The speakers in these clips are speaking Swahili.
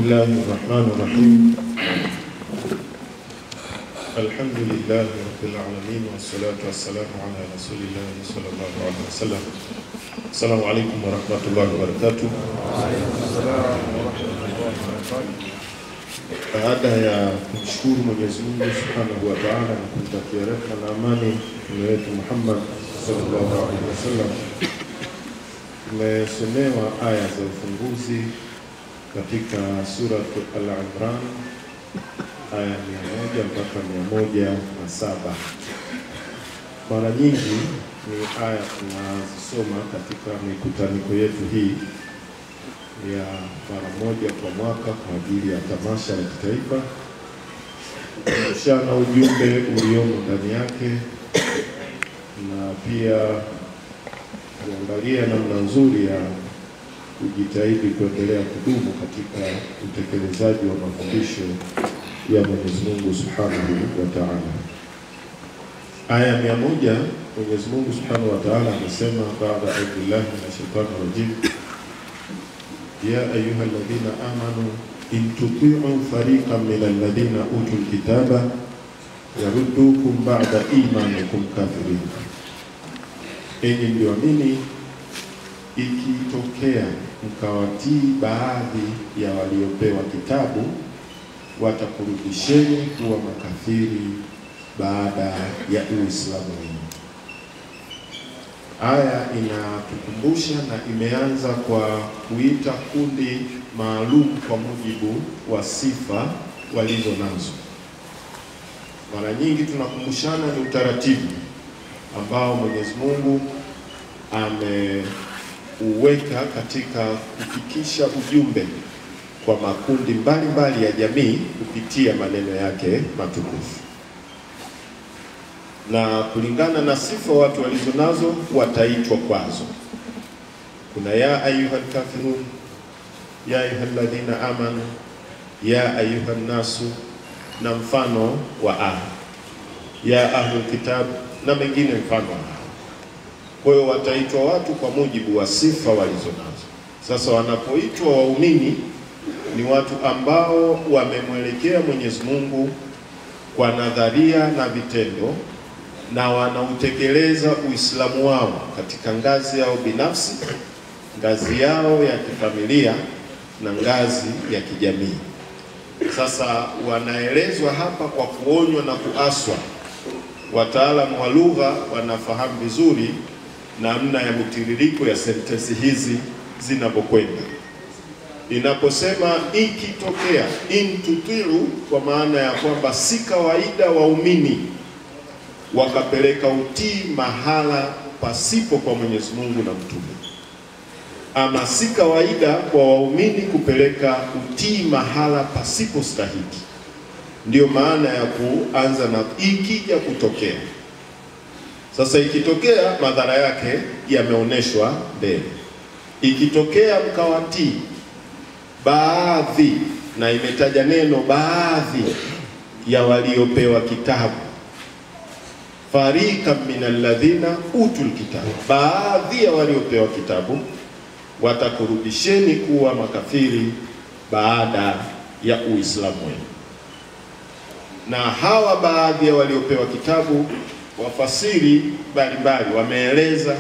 الله الرحمن الرحيم. الحمد لله رب العالمين والصلاة والسلام على رسول الله صلى الله عليه وسلم. السلام عليكم ورحمة الله وبركاته. Baada ya kumshukuru Mwenyezi Mungu Subhanahu wa Ta'ala na kumtakia rehema na amani Mtume wetu Muhammad sallallahu alaihi wasallam, tumesomewa aya za ufunguzi katika sura Al-Imran aya 100 mpaka 107. Mara nyingi ni aya tunazisoma katika mikutaniko yetu hii ya mara moja kwa mwaka kwa ajili ya tamasha la kitaifa, kushana ujumbe uliomo ndani yake na pia kuangalia namna nzuri ya kujitahidi kuendelea kudumu katika utekelezaji wa mafundisho ya Mwenyezi Mungu Subhanahu wa Ta'ala. Aya 100, Mwenyezi Mungu Subhanahu wa Ta'ala anasema, baada ya billahi minash shaitani rajim, ya ayuha alladhina amanu in tuti'u fariqan minal ladhina utul kitaba yaruddukum ba'da imanikum kafirin. Enyi mlioamini, ikitokea mkawatii baadhi ya waliopewa kitabu, watakurudisheni kuwa makafiri baada ya Uislamu wenu. Aya inatukumbusha na imeanza kwa kuita kundi maalum kwa mujibu wa sifa walizo nazo. Mara nyingi tunakumbushana ni utaratibu ambao Mwenyezi Mungu ameuweka katika kufikisha ujumbe kwa makundi mbalimbali ya jamii kupitia maneno yake matukufu. Na kulingana na sifa watu walizo nazo wataitwa kwazo. Kuna ya ayuhal kafirun, ya ayuhal ladhina amanu, ya ayuhan nasu, na mfano wa ya ahlul kitab na mengine mfano wa. Kwa hiyo wataitwa watu kwa mujibu wa sifa walizo nazo. Sasa wanapoitwa waumini ni watu ambao wamemwelekea Mwenyezi Mungu kwa nadharia na vitendo, na wanautekeleza Uislamu wao katika ngazi yao binafsi, ngazi yao ya kifamilia na ngazi ya kijamii. Sasa wanaelezwa hapa kwa kuonywa na kuaswa. Wataalamu wa lugha wanafahamu vizuri namna ya mtiririko ya sentensi hizi zinapokwenda. Inaposema ikitokea, in tuti'u, kwa maana ya kwamba si kawaida waumini wakapeleka utii mahala pasipo kwa Mwenyezi Mungu na mtume, ama si kawaida kwa waumini kupeleka utii mahala pasipo stahiki. Ndio maana ya kuanza na ikija kutokea. Sasa ikitokea, madhara yake yameoneshwa mbele. Ikitokea mkawatii baadhi, na imetaja neno baadhi ya waliopewa kitabu, fariqan minal ladhina utul kitabu, baadhi ya waliopewa kitabu watakurudisheni kuwa makafiri baada ya Uislamu wenu. Na hawa baadhi ya waliopewa kitabu, wafasiri mbalimbali wameeleza,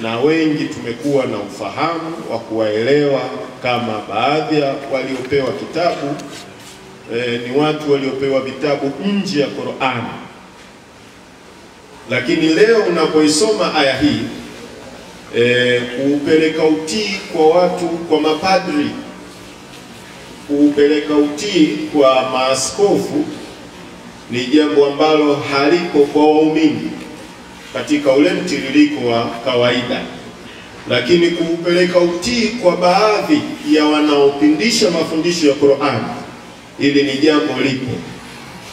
na wengi tumekuwa na ufahamu wa kuwaelewa kama baadhi ya waliopewa kitabu ni watu waliopewa vitabu nje ya Qur'ani. Lakini leo unapoisoma aya hii, kuupeleka utii kwa watu, kwa mapadri, kuupeleka utii kwa maaskofu ni jambo ambalo haliko kwa waumini katika ule mtiririko wa kawaida. Lakini kuupeleka utii kwa baadhi ya wanaopindisha mafundisho ya Qur'an, ili ni jambo lipo.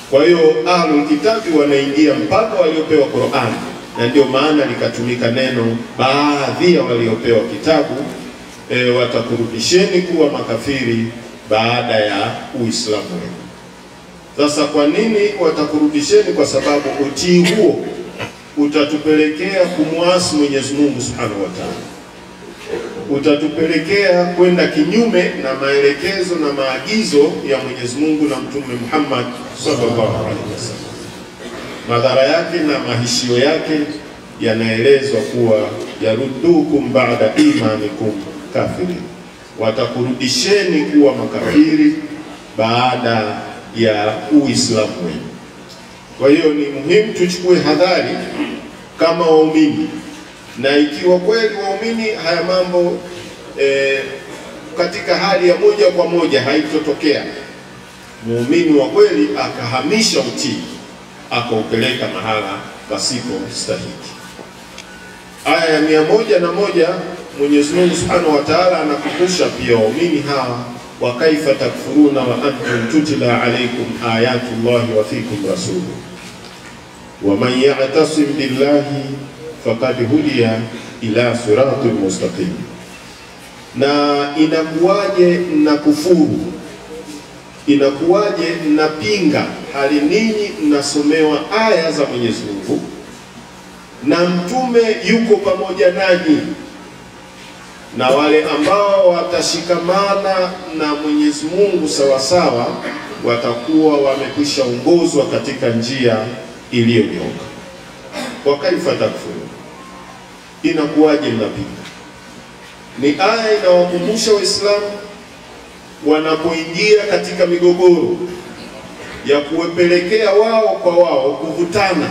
Kwa hiyo ahlul kitabi wanaingia mpaka waliopewa Qur'an, na ndio maana likatumika neno baadhi ya waliopewa kitabu watakurudisheni kuwa makafiri baada ya Uislamu wenu. Sasa kwa nini watakurudisheni? Kwa sababu utii huo utatupelekea kumwasi Mwenyezi Mungu Subhanahu wa Ta'ala. utatupelekea kwenda kinyume na maelekezo na maagizo ya Mwenyezi Mungu na Mtume Muhammad sallallahu alaihi wasallam. Madhara yake na mahishio yake yanaelezwa kuwa yaruddukum ba'da imanikum kafirin, watakurudisheni kuwa makafiri baada ya Uislamu wenu. Kwa hiyo ni muhimu tuchukue hadhari kama waumini, na ikiwa kweli waumini haya mambo katika hali ya moja kwa moja haitotokea, muumini wa kweli akahamisha utii akaupeleka mahala pasipo stahiki. Aya ya 101 Mwenyezi Mungu Subhanahu wa Ta'ala anakumbusha pia waumini hawa, wa kaifa takfuruna wa antum tutla alaykum ayatullahi wa fikum rasuluhu wa man ya'tasim billahi faqad hudiya ila siratul mustaqim. Na inakuwaje mnakufuru, inakuwaje mnapinga hali ninyi mnasomewa aya za Mwenyezi Mungu na mtume yuko pamoja nanyi? Na wale ambao watashikamana na Mwenyezi Mungu sawa sawa watakuwa wamekwisha ongozwa katika njia iliyonyoka. Wa kaifa takfuru, inakuwaje mnapinga? Ni aya inawakumbusha Waislamu wanapoingia katika migogoro ya kuwapelekea wao kwa wao kuvutana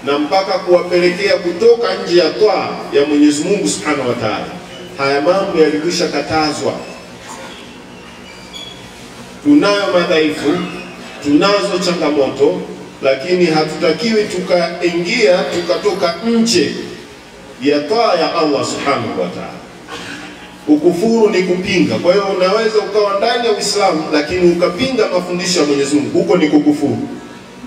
na mpaka kuwapelekea kutoka nje ya toa ya Mwenyezi Mungu Subhanahu wa Ta'ala. Haya mambo yalikwisha katazwa. Tunayo madhaifu, tunazo changamoto, lakini hatutakiwi tukaingia tukatoka nje ya toa ya Allah Subhanahu wa Ta'ala. Ukufuru ni kupinga. Kwa hiyo unaweza ukawa ndani ya Uislamu lakini ukapinga mafundisho ya Mwenyezi Mungu, huko ni kukufuru.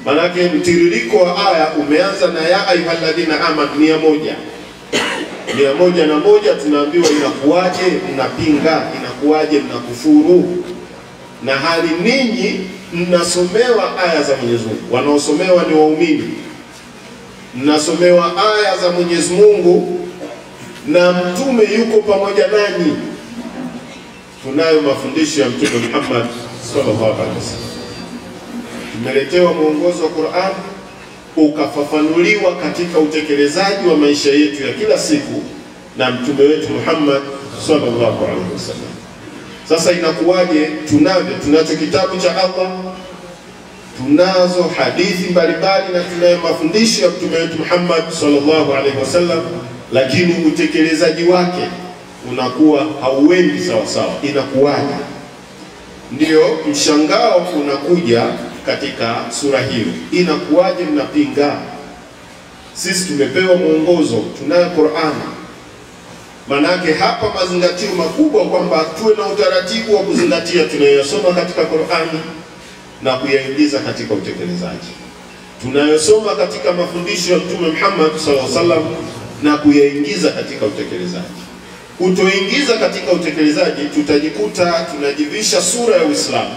Manake mtiririko wa aya umeanza na ya ayyuhalladhina amanu 101 tunaambiwa inakuwaje mnapinga, inakuwaje mnakufuru, na hali ninyi mnasomewa aya za Mwenyezi Mungu. Wanaosomewa ni waumini. Mnasomewa aya za Mwenyezi Mungu na mtume yuko pamoja nanyi. Tunayo mafundisho ya Mtume Muhammad sallallahu alaihi wasallam. Tumeletewa mwongozo wa Qur'an ukafafanuliwa katika utekelezaji wa maisha yetu ya kila siku na mtume wetu Muhammad sallallahu alaihi wasallam. Sasa inakuwaje tunacho kitabu cha Allah, tunazo hadithi mbalimbali na tunayo mafundisho ya mtume wetu Muhammad sallallahu alaihi wasallam, lakini utekelezaji wake unakuwa hauendi sawa sawa? Inakuwaje? Ndio mshangao unakuja katika sura hiyo. Inakuwaje mnapinga? Sisi tumepewa mwongozo, tunayo Qur'an. Manake hapa mazingatio makubwa kwamba tuwe na utaratibu wa kuzingatia tunayosoma katika Qur'ani na kuyaingiza katika utekelezaji. Tunayosoma katika mafundisho ya Mtume Muhammad sallallahu alaihi wasallam na kuyaingiza katika utekelezaji. Kutoingiza katika utekelezaji tutajikuta tunajivisha sura ya Uislamu,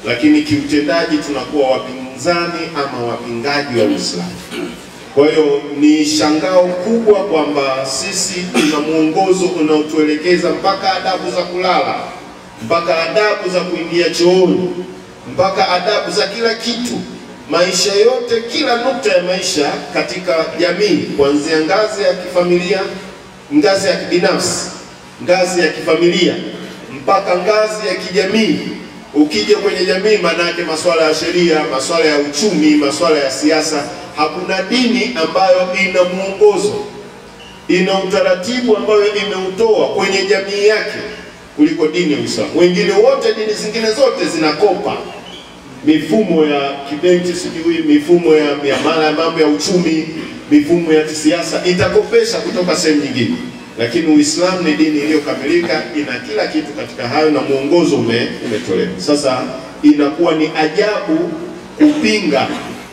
lakini kiutendaji tunakuwa wapinzani ama wapingaji wa Uislamu. Kwa hiyo ni shangao kubwa kwamba sisi tuna mwongozo unaotuelekeza mpaka adabu za kulala, mpaka adabu za kuingia chooni, mpaka adabu za kila kitu, maisha yote, kila nukta ya maisha katika jamii, kuanzia ngazi ya kifamilia, ngazi ya kibinafsi, ngazi ya kifamilia, mpaka ngazi ya kijamii. Ukija kwenye jamii, maana yake masuala ya sheria, masuala ya uchumi, masuala ya siasa. Hakuna dini ambayo ina mwongozo, ina utaratibu ambayo imeutoa kwenye jamii yake kuliko dini ya Uislamu. Wengine wote, dini zingine zote zinakopa mifumo ya kibenki, sijui mifumo ya miamala, mambo ya uchumi, mifumo ya kisiasa, itakopesha kutoka sehemu nyingine. Lakini Uislamu ni dini iliyokamilika, ina kila kitu katika hayo na mwongozo umetolewa. Sasa inakuwa ni ajabu kupinga,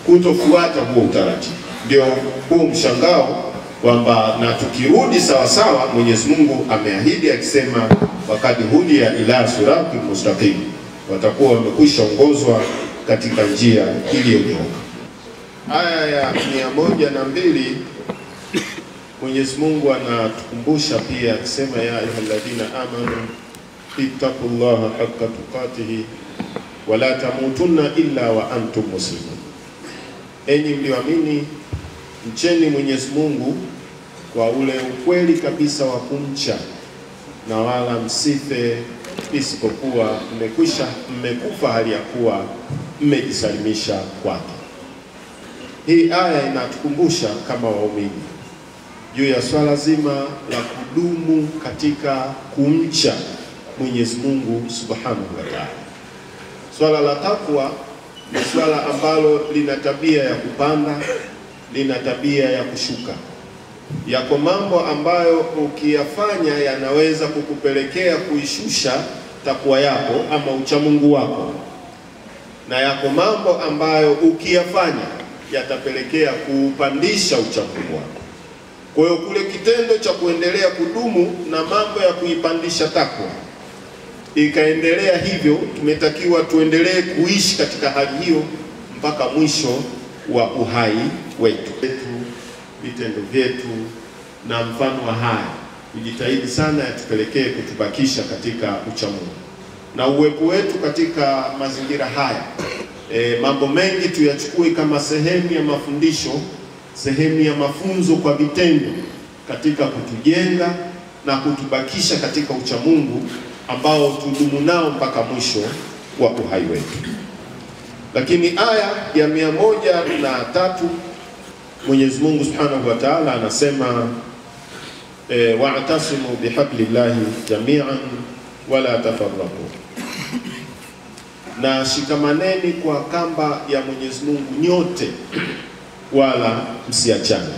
kutofuata huo utaratibu. Ndio huu mshangao kwamba na tukirudi sawa sawa, Mwenyezi Mungu ameahidi akisema wakati hudia ila siratul mustaqim, watakuwa wamekwisha ongozwa katika njia iliyonyoka. Aya ya 102 Mwenyezi Mungu anatukumbusha pia akisema, ya ayyuhalladhina amanu ittaqullaha haqqa tuqatihi wala tamutunna illa wa antum muslimun. Enyi mlioamini, mcheni Mwenyezi Mungu kwa ule ukweli kabisa wa kumcha, na wala msife isipokuwa mmekufa hali ya kuwa mmejisalimisha kwake. Hii aya inatukumbusha kama waumini juu ya swala zima la kudumu katika kumcha Mwenyezi Mungu Subhanahu wa Ta'ala. Swala la takwa ni swala ambalo lina tabia ya kupanda, lina tabia ya kushuka. Yako mambo ambayo ukiyafanya yanaweza kukupelekea kuishusha takwa yako ama uchamungu wako, na yako mambo ambayo ukiyafanya yatapelekea kuupandisha uchamungu wako. Kwa hiyo kule kitendo cha kuendelea kudumu na mambo ya kuipandisha takwa ikaendelea hivyo, tumetakiwa tuendelee kuishi katika hali hiyo mpaka mwisho wa uhai wetu. Vitendo vyetu na mfano wa haya kujitahidi sana yatupelekee kutubakisha katika uchamungu na uwepo wetu katika mazingira haya. Mambo mengi tuyachukue kama sehemu ya mafundisho, sehemu ya mafunzo kwa vitendo katika kutujenga na kutubakisha katika uchamungu ambao tudumu nao mpaka mwisho wa uhai wetu. Lakini aya ya 103 Mwenyezi Mungu Subhanahu wa Ta'ala anasema, wa'tasimu bihablillahi jami'an wala tafarraqu, na shikamaneni kwa kamba ya Mwenyezi Mungu nyote wala msiachane.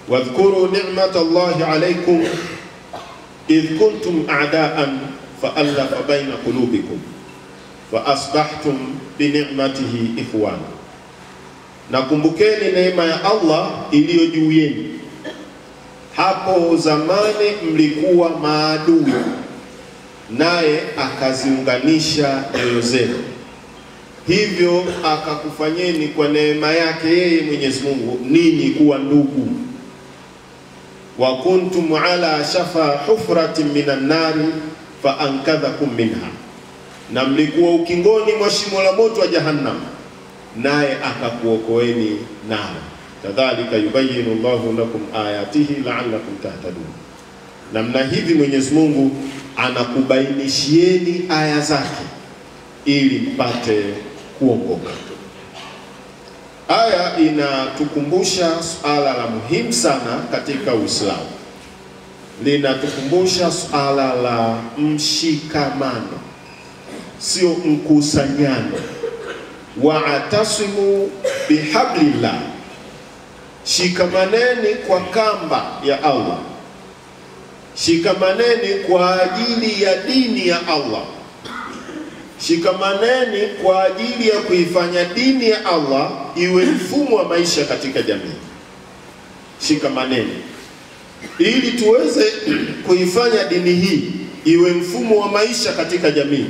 Wadhkuru ni'matallahi alaykum idh kuntum a'da'an fa'alafa baina qulubikum wa asbahtum bi ni'matihi ikhwana. Na kumbukeni neema ya Allah iliyo juu yenu. Hapo zamani mlikuwa maadui, naye akaziunganisha nyoyo zenu, hivyo akakufanyeni kwa neema yake yeye Mwenyezi Mungu ninyi kuwa ndugu. Wa kuntum ala shafa hufratin minan nari fa ankadhakum minha, na mlikuwa ukingoni mwa shimo la moto wa Jahannam, naye akakuokoeni nalo. Kadhalika yubayyinu Allahu lakum ayatihi la'allakum tahtadun. Namna hivi Mwenyezi Mungu anakubainishieni aya zake ili mpate kuongoka. Aya inatukumbusha suala la muhimu sana katika Uislamu. Linatukumbusha suala la mshikamano, sio mkusanyano. Wa'tasimu bihablillah, shikamaneni kwa kamba ya Allah, shikamaneni kwa ajili ya dini ya Allah, shikamaneni kwa ajili ya kuifanya dini ya Allah iwe mfumo wa maisha katika jamii. Shikamaneni ili tuweze kuifanya dini hii iwe mfumo wa maisha katika jamii.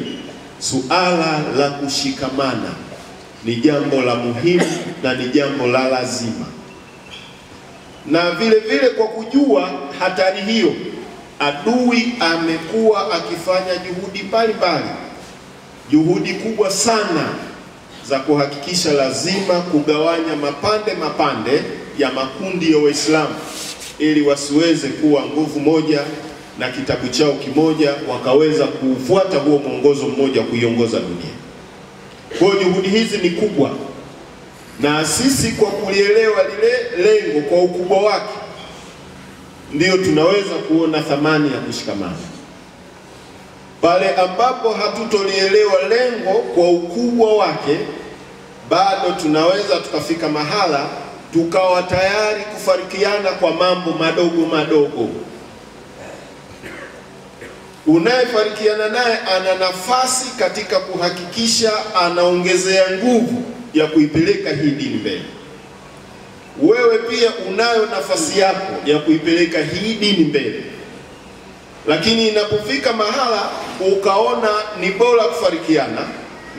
Suala la kushikamana ni jambo la muhimu na ni jambo la lazima. Na vile vile kwa kujua hatari hiyo, adui amekuwa akifanya juhudi mbalimbali, juhudi kubwa sana za kuhakikisha lazima kugawanya mapande ya makundi ya Waislamu ili wasiweze kuwa nguvu moja na kitabu chao kimoja, wakaweza kufuata huo mwongozo mmoja kuiongoza dunia. Kwa hiyo juhudi hizi ni kubwa, na sisi kwa kulielewa lile lengo kwa ukubwa wake ndio tunaweza kuona thamani ya kushikamana. Pale ambapo hatutolielewa lengo kwa ukubwa wake, bado tunaweza tukafika mahala tukawa tayari kufarikiana kwa mambo madogo madogo. Unayefarikiana naye ana nafasi katika kuhakikisha anaongezea nguvu ya kuipeleka hii dini mbele. Wewe pia unayo nafasi yako ya kuipeleka hii dini mbele. Lakini inapofika mahala ukaona ni bora kufarikiana,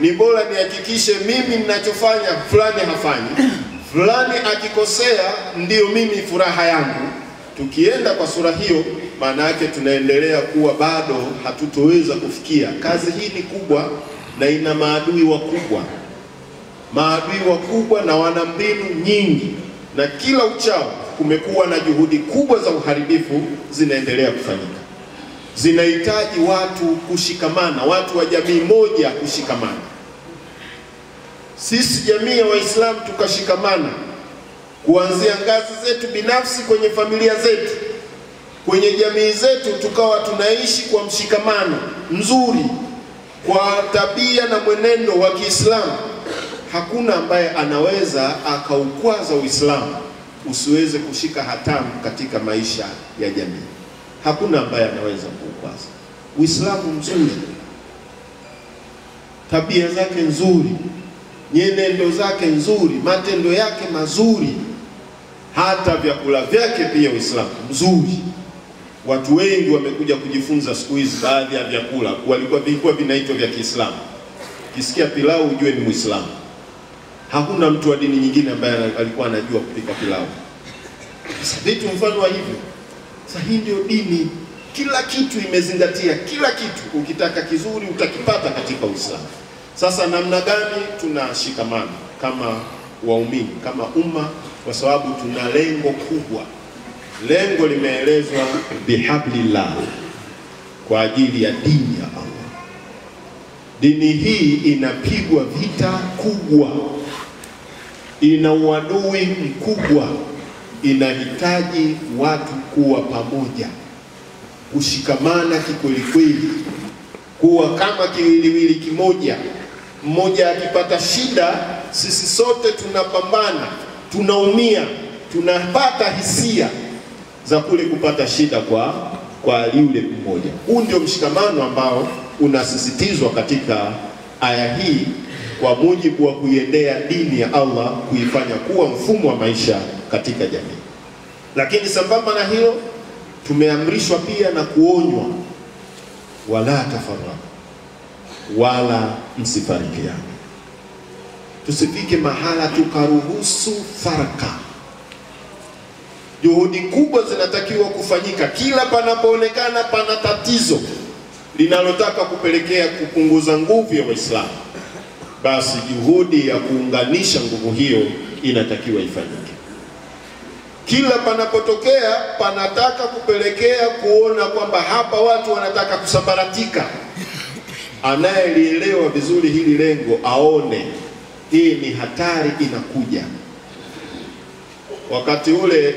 ni bora nihakikishe mimi ninachofanya fulani hafanyi, fulani akikosea ndio mimi furaha yangu. Tukienda kwa sura hiyo, maana yake tunaendelea kuwa bado hatutoweza kufikia. Kazi hii ni kubwa na ina maadui wakubwa. Maadui wakubwa na wana mbinu nyingi, na kila uchao kumekuwa na juhudi kubwa za uharibifu zinaendelea kufanyika. Zinahitaji watu kushikamana, watu wa jamii moja kushikamana. Sisi jamii ya Waislamu tukashikamana, kuanzia ngazi zetu binafsi, kwenye familia zetu, kwenye jamii zetu, tukawa tunaishi kwa mshikamano mzuri, kwa tabia na mwenendo wa Kiislamu. Hakuna ambaye anaweza akaukwaza Uislamu usiweze kushika hatamu katika maisha ya jamii. Hakuna ambaye anaweza kuukwaza. Uislamu mzuri, tabia zake nzuri, nyenendo zake nzuri, matendo yake mazuri, hata vyakula vyake pia Uislamu mzuri. Watu wengi wamekuja kujifunza siku hizi baadhi ya vyakula vilikuwa vinaitwa vya Kiislamu. Kisikia pilau ujue ni Muislamu. Hakuna mtu wa dini nyingine ambaye alikuwa anajua kupika pilau. Sasa vitu mfano wa hivyo. Sasa hii ndio dini. Kila kitu imezingatia, kila kitu ukitaka kizuri utakipata katika Uislamu. Sasa namna gani tunashikamana kama waumini, kama umma, kwa sababu tuna lengo kubwa. Lengo limeelezwa bihablillah, kwa ajili ya dini ya Allah. Dini hii inapigwa vita kubwa, ina uadui mkubwa, inahitaji watu kuwa pamoja, kushikamana kikweli kweli, kuwa kama kiwiliwili kimoja. Mmoja akipata shida, sisi sote tunapambana, tunaumia, tunapata hisia za kule kupata shida kwa yule mmoja. Huu ndio mshikamano ambao unasisitizwa katika aya hii, kwa mujibu wa kuiendea dini ya Allah, kuifanya kuwa mfumo wa maisha katika jamii. Lakini sambamba na hilo, tumeamrishwa pia na kuonywa, wala tafarraqu, wala msifarikiane. Tusifike mahala tukaruhusu faraka. Juhudi kubwa zinatakiwa kufanyika kila panapoonekana pana tatizo linalotaka kupelekea kupunguza nguvu ya Waislamu, basi juhudi ya kuunganisha nguvu hiyo inatakiwa ifanyike. Kila panapotokea panataka kupelekea kuona kwamba hapa watu wanataka kusambaratika, anayelielewa vizuri hili lengo aone hii ni hatari inakuja. Wakati ule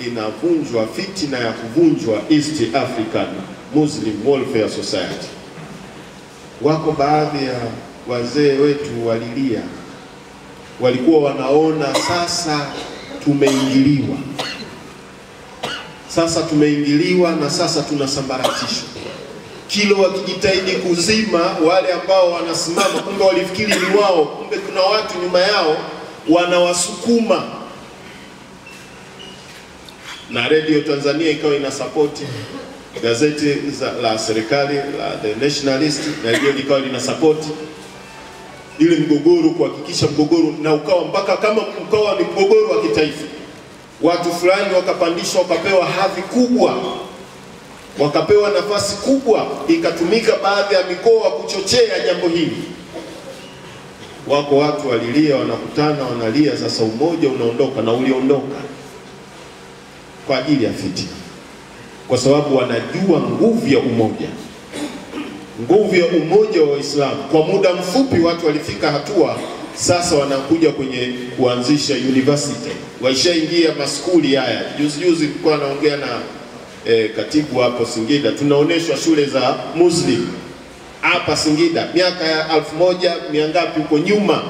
inavunjwa fitina ya kuvunjwa East African Muslim Welfare Society, wako baadhi ya wazee wetu walilia, walikuwa wanaona sasa tumeingiliwa, na sasa tunasambaratishwa. Kilo wakijitahidi kuzima wale ambao wanasimama, kumbe walifikiri ni wao, kumbe kuna watu nyuma yao wanawasukuma. Na Radio Tanzania ikawa inasapoti, gazeti la serikali la The Nationalist na hiyo ikawa linasapoti ile mgogoro, kuhakikisha mgogoro na ukawa mpaka kama ukawa ni mgogoro wa kitaifa. Watu fulani wakapandishwa, wakapewa hadhi kubwa, wakapewa nafasi kubwa, ikatumika baadhi ya mikoa kuchochea jambo hili. Wako watu walilia, wanakutana wanalia, sasa umoja unaondoka, na uliondoka kwa ajili ya fitina, kwa sababu wanajua nguvu ya umoja, nguvu ya umoja wa Waislamu. Kwa muda mfupi watu walifika hatua sasa wanakuja kwenye kuanzisha university, waishaingia maskuli haya. Juzi nilikuwa naongea na katibu hapo Singida, tunaoneshwa shule za Muslim hapa Singida miaka ya 1000 ngapi huko nyuma.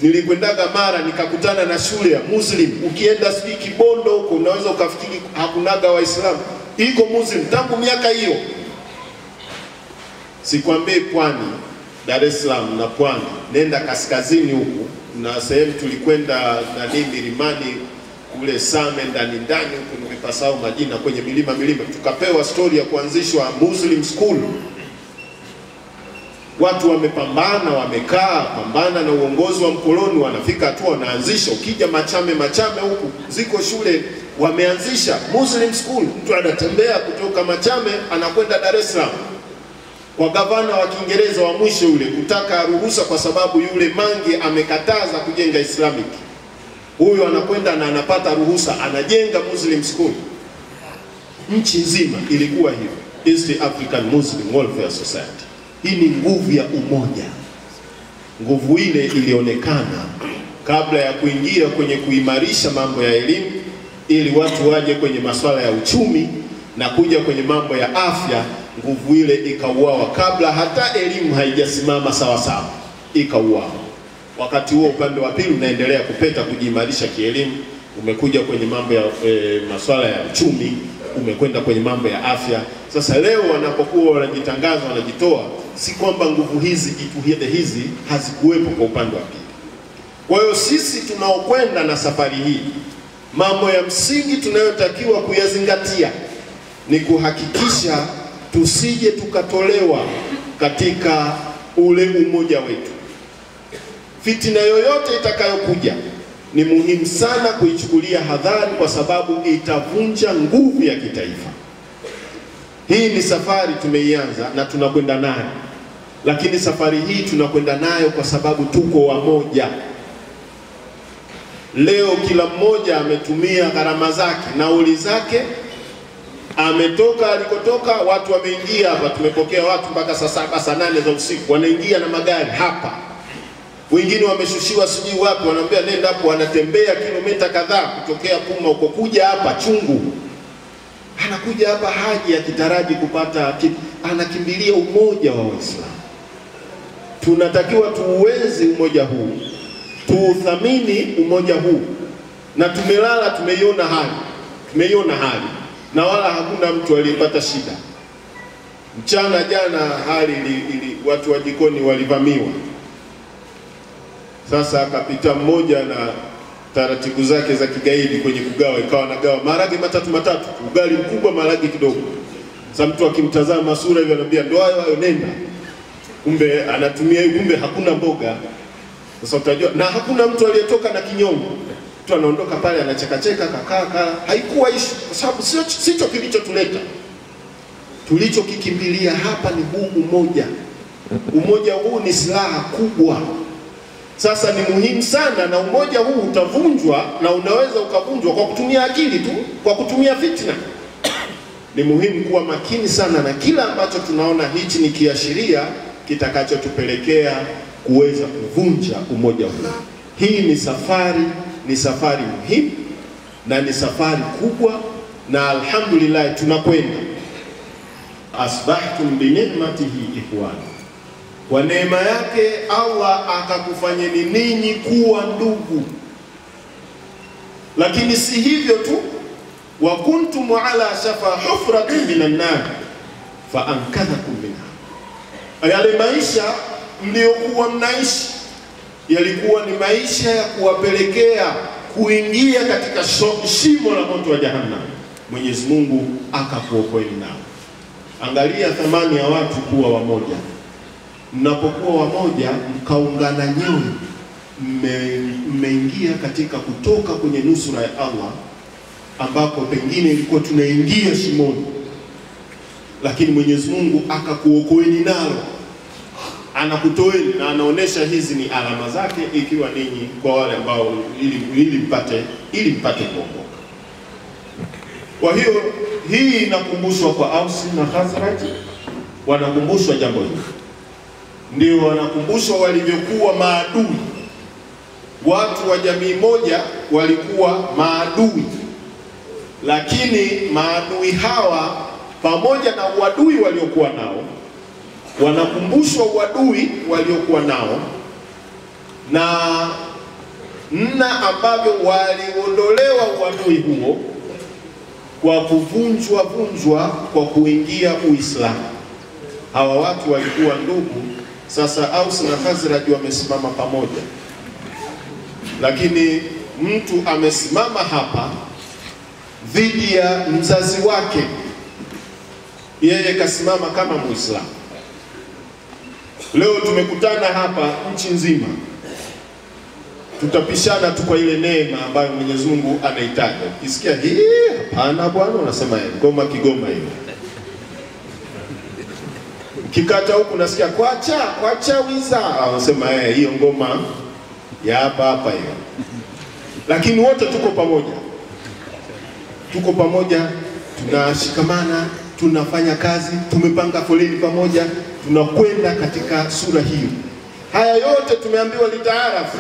Nilikwendaga Mara nikakutana na shule ya Muslim. Ukienda siki Kibondo huko unaweza ukafikiri hakunaga Waislamu, iko Muslim tangu miaka hiyo. Sikwambie Pwani, Dar es Salaam na Pwani, nenda kaskazini huku, na sehemu tulikwenda na milimani kule Same ndani huko, nimepasao majina, kwenye milima, tukapewa story ya kuanzishwa Muslim school. Watu wamepambana, wamekaa pambana na uongozi wa mkoloni, wanafika hatua wanaanzisha. Ukija Machame huku ziko shule wameanzisha Muslim school. Mtu anatembea kutoka Machame anakwenda Dar es Salaam kwa gavana wa Kiingereza wa mwisho yule kutaka ruhusa, kwa sababu yule Mange amekataza kujenga Islamic. Huyu anakwenda na anapata ruhusa, anajenga Muslim school. Nchi nzima ilikuwa hiyo, East African Muslim Welfare Society. Hii ni nguvu ya umoja. Nguvu ile ilionekana kabla ya kuingia kwenye kuimarisha mambo ya elimu, ili watu waje kwenye masuala ya uchumi na kuja kwenye mambo ya afya. Nguvu ile ikauawa kabla hata elimu haijasimama sawa sawa, ikauawa. Wakati huo upande wa pili unaendelea kupeta kujiimarisha kielimu, umekuja kwenye mambo ya masuala ya uchumi, umekwenda kwenye mambo ya afya. Sasa leo wanapokuwa wanajitangaza, wanajitoa, si kwamba nguvu hizi, jitihada hizi hazikuwepo kwa upande wa pili. Kwa hiyo sisi tunaokwenda na safari hii, mambo ya msingi tunayotakiwa kuyazingatia ni kuhakikisha tusije tukatolewa katika ule umoja wetu. Fitina yoyote itakayokuja ni muhimu sana kuichukulia hadhari, kwa sababu itavunja nguvu ya kitaifa. Hii ni safari tumeianza na tunakwenda nayo, lakini safari hii tunakwenda nayo kwa sababu tuko wamoja. Leo kila mmoja ametumia gharama zake, nauli zake, ametoka alikotoka. Watu wameingia hapa, tumepokea watu mpaka saa 7 saa 8 za usiku wanaingia na magari hapa. Wengine wameshushiwa sijui wapi, wanaambia nenda hapo, wanatembea kilomita kadhaa kutokea Puma huko kuja hapa Chungu. Anakuja hapa haji akitaraji kupata, anakimbilia umoja wa Waislamu. Tunatakiwa tuuenzi umoja huu, tuuthamini umoja huu, na tumelala tumeiona hali na wala hakuna mtu aliyepata shida. Mchana jana hali watu wa jikoni walivamiwa. Sasa akapita mmoja na taratibu zake za kigaidi kwenye kugawa, ikawa nagawa maharage matatu, ugali mkubwa, maharage kidogo. Sasa mtu akimtazama sura hivi anambia ndo hayo nenda. Kumbe anatumia, kumbe hakuna mboga. Sasa utajua, na hakuna mtu aliyetoka na kinyongo. Mtu anaondoka pale anacheka kakaa, haikuwa issue, kwa sababu sicho kilichotuleta. Tulichokikimbilia hapa ni huu umoja. Umoja huu ni silaha kubwa. Sasa ni muhimu sana, na umoja huu utavunjwa, na unaweza ukavunjwa kwa kutumia akili tu, kwa kutumia fitna. Ni muhimu kuwa makini sana na kila ambacho tunaona hichi ni kiashiria kitakachotupelekea kuweza kuvunja umoja huu. Hii ni safari muhimu na ni safari kubwa, na alhamdulillah tunakwenda. Asbahtum bi ni'matihi ikhwana, kwa neema yake Allah akakufanyeni ninyi kuwa ndugu. Lakini si hivyo tu, wa kuntum ala shafa hufratin minan nar fa ankadhakum minha. Yale maisha mliokuwa mnaishi yalikuwa ni maisha ya kuwapelekea kuingia katika shimo la moto wa jahannam. Mwenyezi Mungu akakuokoeni nao. Angalia thamani ya watu kuwa wamoja. Mnapokuwa wamoja, mkaungana nyoyo, mmeingia katika kutoka kwenye nusura ya Allah, ambako pengine ilikuwa tunaingia shimoni, lakini Mwenyezi Mungu akakuokoeni nalo. Anakutoeni na anaonesha hizi ni alama zake, ikiwa ninyi kwa wale ambao ili mpate kuokoka. Kwa hiyo hii inakumbushwa kwa Ausi na Khazraj, wanakumbushwa jambo hili. Ndio wanakumbushwa walivyokuwa maadui. Watu wa jamii moja walikuwa maadui, lakini maadui hawa pamoja na uadui waliokuwa nao, wanakumbushwa uadui waliokuwa nao na namna ambavyo waliondolewa uadui huo kwa kuvunjwa kwa kuingia Uislamu. Hawa watu walikuwa ndugu. Sasa Aus na Khazraj wamesimama pamoja, lakini mtu amesimama hapa dhidi ya mzazi wake, yeye kasimama kama Muislamu. Leo tumekutana hapa nchi nzima, tutapishana tu kwa ile neema ambayo Mwenyezi Mungu anahitaji. Ukisikia hii hapana bwana, unasema ngoma Kigoma hiyo. Kikata huku nasikia kwacha wiza, unasema hiyo ngoma ya hapa hiyo. Lakini wote tuko pamoja. Tuko pamoja, tunashikamana, tunafanya kazi, tumepanga foleni pamoja, tunakwenda katika sura hiyo. Haya yote tumeambiwa litaarafu,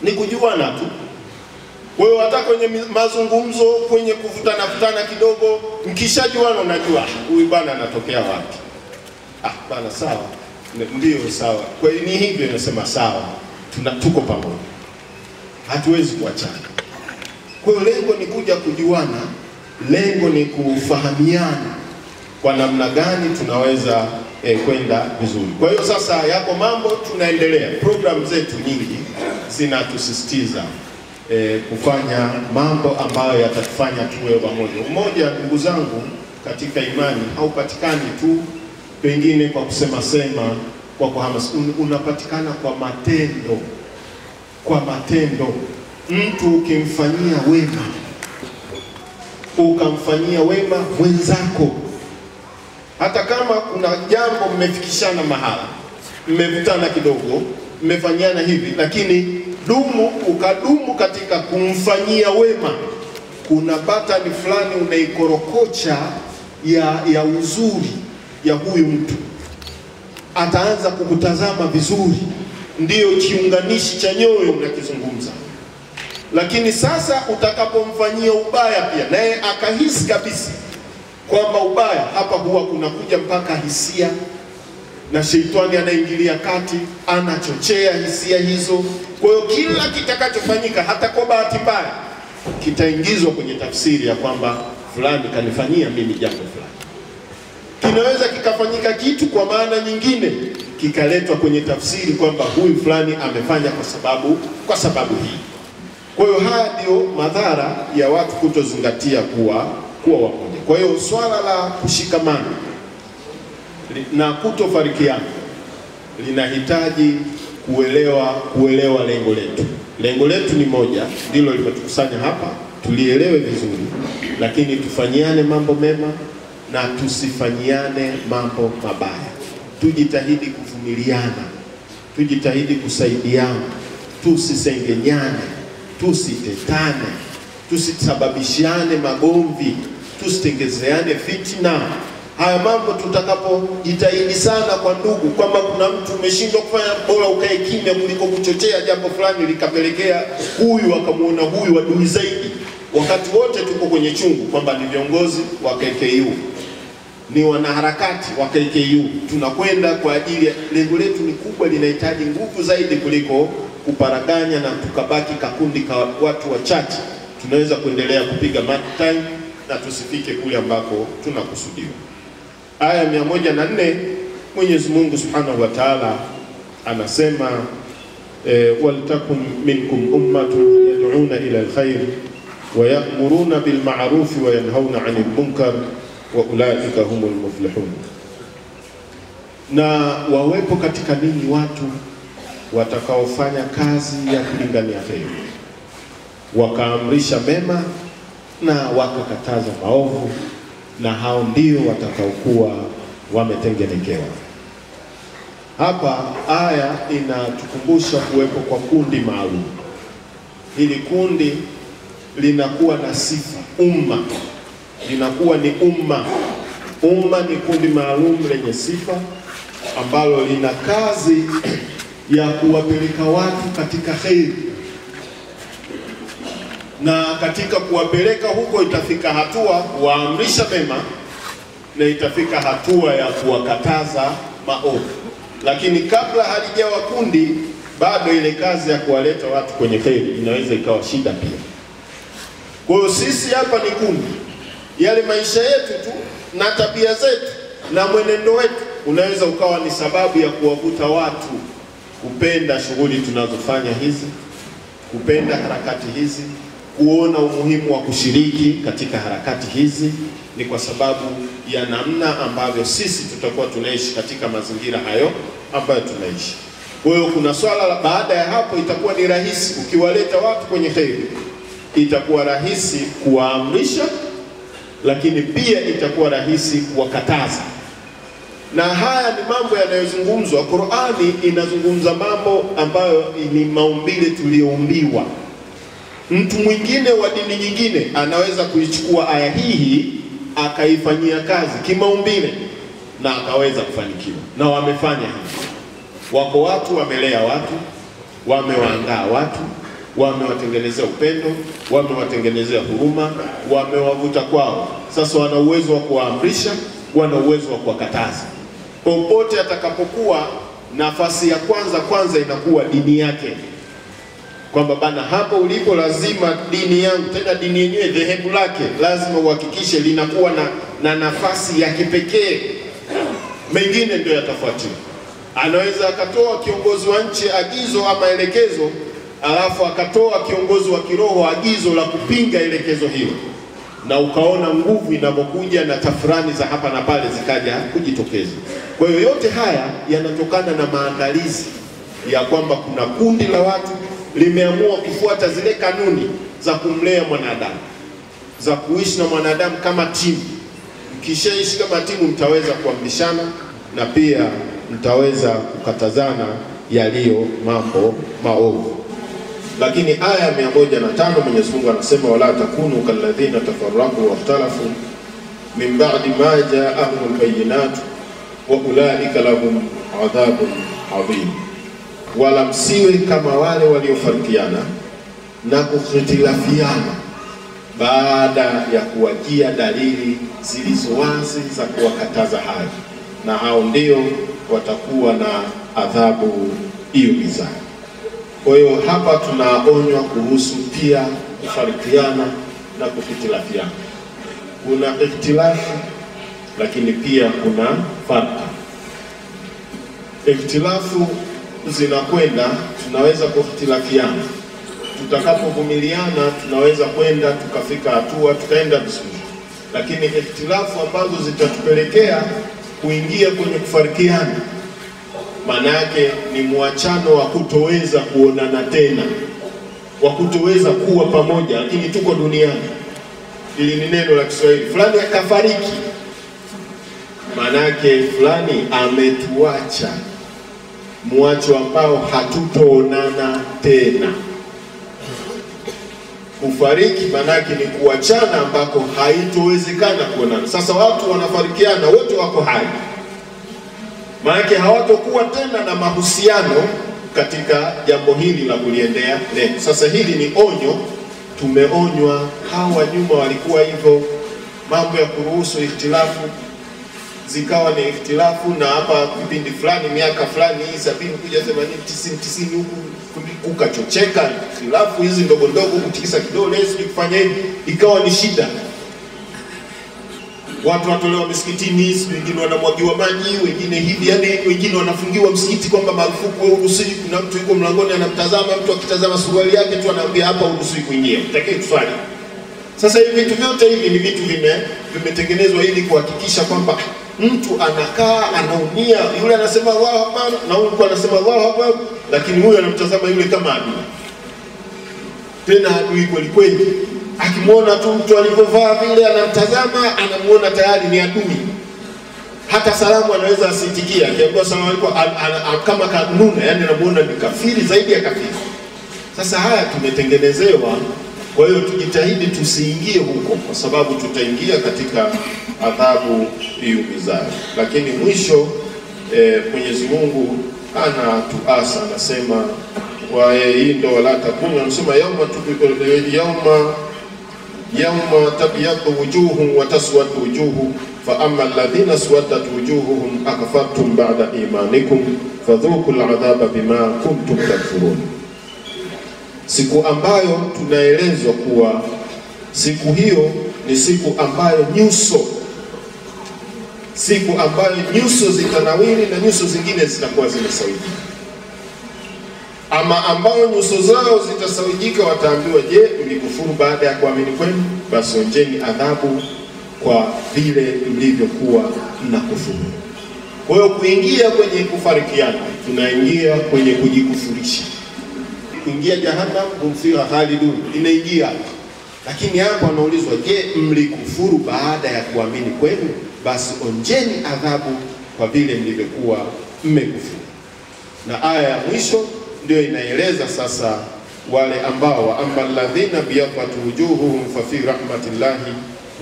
ni kujuana tu. Kwa hiyo hata kwenye mazungumzo, kwenye kuvutana kidogo, mkishajuana unajua huyu bwana anatokea wapi. Bana sawa, ndio sawa. Kwa hiyo ni hivyo nasema sawa, tuko pamoja. Hatuwezi kuachana. Kwa hiyo lengo ni kuja kujuana, lengo ni kufahamiana kwa namna gani tunaweza kwenda vizuri. Kwa hiyo sasa yako mambo tunaendelea. Program zetu nyingi zinatusisitiza kufanya mambo ambayo yatatufanya tuwe pamoja. Umoja, ndugu zangu, katika imani haupatikani tu pengine kwa kusema kwa kuhamasisha, unapatikana kwa matendo. Kwa matendo. Mtu ukimfanyia wema, ukamfanyia wema mwenzako, hata kama kuna jambo mmefikishana mahala, mmevutana kidogo, mmefanyana hivi, lakini ukadumu katika kumfanyia wema, kuna batani fulani unaikorokocha ya uzuri ya huyu mtu, ataanza kukutazama vizuri. Ndiyo kiunganishi cha nyoyo mnakizungumza. Lakini sasa utakapomfanyia ubaya pia, naye akahisi kabisa kwamba ubaya hapa, huwa kunakuja mpaka hisia, na sheitani anaingilia kati, anachochea hisia hizo. Kwa hiyo kila kitakachofanyika, hata kwa bahati mbaya, kitaingizwa kwenye tafsiri ya kwamba fulani kanifanyia mimi jambo fulani. Kinaweza kikafanyika kitu kwa maana nyingine, kikaletwa kwenye tafsiri kwamba huyu fulani amefanya kwa sababu hii. Kwa hiyo haya ndio madhara ya watu kutozingatia kuwa wamoja. Kwa hiyo swala la kushikamana na kutofarikiana linahitaji kuelewa lengo letu. Lengo letu ni moja, ndilo limetukusanya hapa, tulielewe vizuri, lakini tufanyiane mambo mema na tusifanyiane mambo mabaya. Tujitahidi kuvumiliana, tujitahidi kusaidiana, tusisengenyane, tusitetane, tusisababishiane magomvi, tusitengezeane fitina. Haya mambo tutakapojitahidi sana kwa ndugu, kwamba kuna mtu umeshindwa kufanya, bora ukae kimya kuliko kuchochea jambo fulani likapelekea huyu akamuona huyu adui zaidi. Wakati wote tuko kwenye chungu kwamba ni viongozi wa KKU, ni wanaharakati wa KKU, tunakwenda kwa ajili ya lengo letu ni kubwa, linahitaji nguvu zaidi kuliko kuparaganya na tukabaki kakundi ka watu wachache. Tunaweza kuendelea kupiga mark time na tusifike kule ambako tunakusudiwa. Aya 104, Mwenyezi Mungu Subhanahu wa Ta'ala anasema waltakum minkum ummatun yad'una ila alkhair wa ya'muruna bil ma'ruf wa yanhauna 'anil munkar wa ulaika humul muflihun. Na wawepo katika ninyi watu watakaofanya kazi ya kulingania kheri, wakaamrisha mema na wakakataza maovu, na hao ndio watakaokuwa wametengenekewa. Hapa aya inatukumbusha kuwepo kwa kundi maalum. Hili kundi linakuwa na sifa, umma linakuwa ni umma. Umma ni kundi maalum lenye sifa ambalo lina kazi ya kuwapeleka watu katika kheri, na katika kuwapeleka huko itafika hatua waamrisha mema na itafika hatua ya kuwakataza maovu. Lakini kabla halijawa kundi, bado ile kazi ya kuwaleta watu kwenye kheri inaweza ikawa shida pia. Kwa hiyo sisi hapa ni kundi. Yale maisha yetu tu na tabia zetu na mwenendo wetu unaweza ukawa ni sababu ya kuwavuta watu kupenda shughuli tunazofanya hizi, kupenda harakati hizi, kuona umuhimu wa kushiriki katika harakati hizi. Ni kwa sababu ya namna ambavyo sisi tutakuwa tunaishi katika mazingira hayo ambayo tunaishi. Kwa hiyo kuna swala la baada ya hapo, itakuwa ni rahisi ukiwaleta watu kwenye kheri, itakuwa rahisi kuwaamrisha, lakini pia itakuwa rahisi kuwakataza. Na haya ni mambo yanayozungumzwa. Qur'ani inazungumza mambo ambayo ni maumbile tuliyoumbiwa. Mtu mwingine wa dini nyingine anaweza kuichukua aya hii akaifanyia kazi kimaumbile na akaweza kufanikiwa, na wamefanya hivi. Wako watu wamelea watu, wamewaandaa watu, wamewatengenezea upendo, wamewatengenezea huruma, wamewavuta kwao. Sasa wana uwezo wa kuwaamrisha, wana uwezo wa kuwakataza. Popote atakapokuwa, nafasi ya kwanza inakuwa dini yake, kwamba bana, hapo ulipo lazima dini yangu, tena dini yenyewe dhehebu lake lazima uhakikishe linakuwa na nafasi ya kipekee. Mengine ndio yatafuatia. Anaweza akatoa kiongozi wa nchi agizo ama elekezo, alafu akatoa kiongozi wa kiroho agizo la kupinga elekezo hilo, na ukaona nguvu inapokuja na tafrani za hapa na pale zikaja kujitokeza. Kwa hiyo yote haya yanatokana na maandalizi ya kwamba kuna kundi la watu limeamua kufuata zile kanuni za kumlea mwanadamu, za kuishi na mwanadamu kama timu. Mkishaishi kama timu, mtaweza kuamrishana na pia mtaweza kukatazana yaliyo mambo maovu. Lakini aya 105 Mwenyezi Mungu anasema, wala takunu kalladhina tafarraqu wakhtalafu min ba'di ma ja'ahumul bayyinat wa ulaika lahum adhabun adhim. Wala msiwe kama wale waliofarikiana na kukhitilafiana baada ya kuwajia dalili zilizowazi za kuwakataza hayo, na hao ndio watakuwa na adhabu iumizayo. Kwa hiyo hapa tunaonywa kuhusu pia kufarikiana na kukhitilafiana. Kuna ikhtilafu, lakini pia kuna farqa. Ikhtilafu zinakwenda, tunaweza kukhitilafiana. Tutakapovumiliana tunaweza kwenda tukafika hatua tukaenda vizuri. Lakini ikhtilafu ambazo zitatupelekea kuingia kwenye kufarikiana, maana yake ni muachano wa kutoweza kuonana tena, wa kutoweza kuwa pamoja, lakini tuko duniani. Hili ni neno la Kiswahili, fulani akafariki, maana yake fulani ametuacha, muacho ambao hatutoonana tena. Kufariki maana yake ni kuachana ambako haitowezekana kuonana. Sasa watu wanafarikiana, wote wako hai, maana hawatokuwa tena na mahusiano katika jambo hili la kuliendea neno. Sasa hili ni onyo, tumeonywa. Hawa nyuma walikuwa hivyo, mambo ya kuruhusu ikhtilafu zikawa ni ikhtilafu, na hapa vipindi fulani miaka fulani 70 kuja 80 90 huku kukachocheka ikhtilafu hizi ndogo ndogo, kutikisa kidole sisi kufanya hivi, ikawa ni shida. Watu watolewa misikitini, wengine wanamwagiwa maji, wengine hivi, yani wengine wanafungiwa msikiti kwamba marufuku wewe uruhusi. Kuna mtu yuko mlangoni anamtazama, mtu akitazama suruali yake tu anaambia hapa uruhusi kuingia, utakie kuswali. Sasa hivi vitu vyote hivi ni vitu vimetengenezwa ili kuhakikisha kwamba mtu anakaa anaumia, yule anasema Allahu Akbar na huyu anasema Allahu Akbar, lakini huyu anamtazama yule kama adui. Tena adui kweli kweli. Akimwona tu mtu alivyovaa vile anamtazama, anamuona tayari ni adui. Hata salamu anaweza asitikia, akiambiwa salamu alaykum kama kanuna, yani anamuona ni kafiri zaidi ya kafiri. Sasa haya tumetengenezewa, kwa hiyo tujitahidi tusiingie huko, kwa sababu tutaingia katika adhabu iumizayo. Lakini mwisho Mwenyezi Mungu anatuasa, anasema wa hii ndo wala takunu, anasema yauma tabyaddu wujuhum wa taswaddu wujuhum fa amma alladhina swaddat wujuhuhum akafartum ba'da imanikum fadhuqul adhaba bima kuntum takfurun. Siku ambayo tunaelezwa kuwa siku hiyo ni siku ambayo nyuso zitanawiri na nyuso zingine zitakuwa zimesawijika. Ama ambao nyuso zao zitasawijika wataambiwa, je, mlikufuru baada ya kuamini kwenu? Basi onjeni adhabu kwa vile mlivyokuwa mnakufuru. Kwa hiyo kuingia kwenye kufarikiana, tunaingia kwenye kujikufurisha. Kuingia jahannam hum fiha khalidun, inaingia. Lakini hapo anaulizwa, je, mlikufuru baada ya kuamini kwenu? Basi onjeni adhabu kwa vile mlivyokuwa mmekufuru. Na aya ya mwisho ndio inaeleza sasa wale ambao wa amma alladhina biyadhat wujuhuhum fa fi rahmatillahi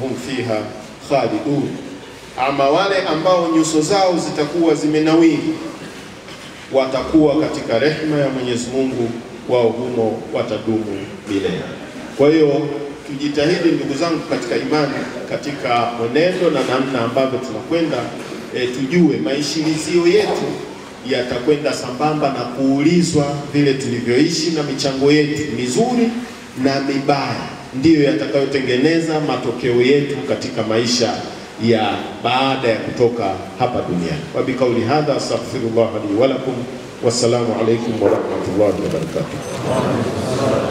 hum fiha khalidun, ama wale ambao nyuso zao zitakuwa zimenawiri watakuwa katika rehema ya Mwenyezi Mungu, wao humo watadumu milele. Kwa hiyo tujitahidi ndugu zangu katika imani, katika mwenendo na namna ambavyo tunakwenda, tujue maishilizio yetu yatakwenda sambamba na kuulizwa vile tulivyoishi, na michango yetu mizuri na mibaya ndiyo yatakayotengeneza matokeo yetu katika maisha ya baada ya kutoka hapa duniani. Wa bikauli hadha astaghfirullah li wa lakum, wassalamu alaykum wa rahmatullahi wa barakatuh.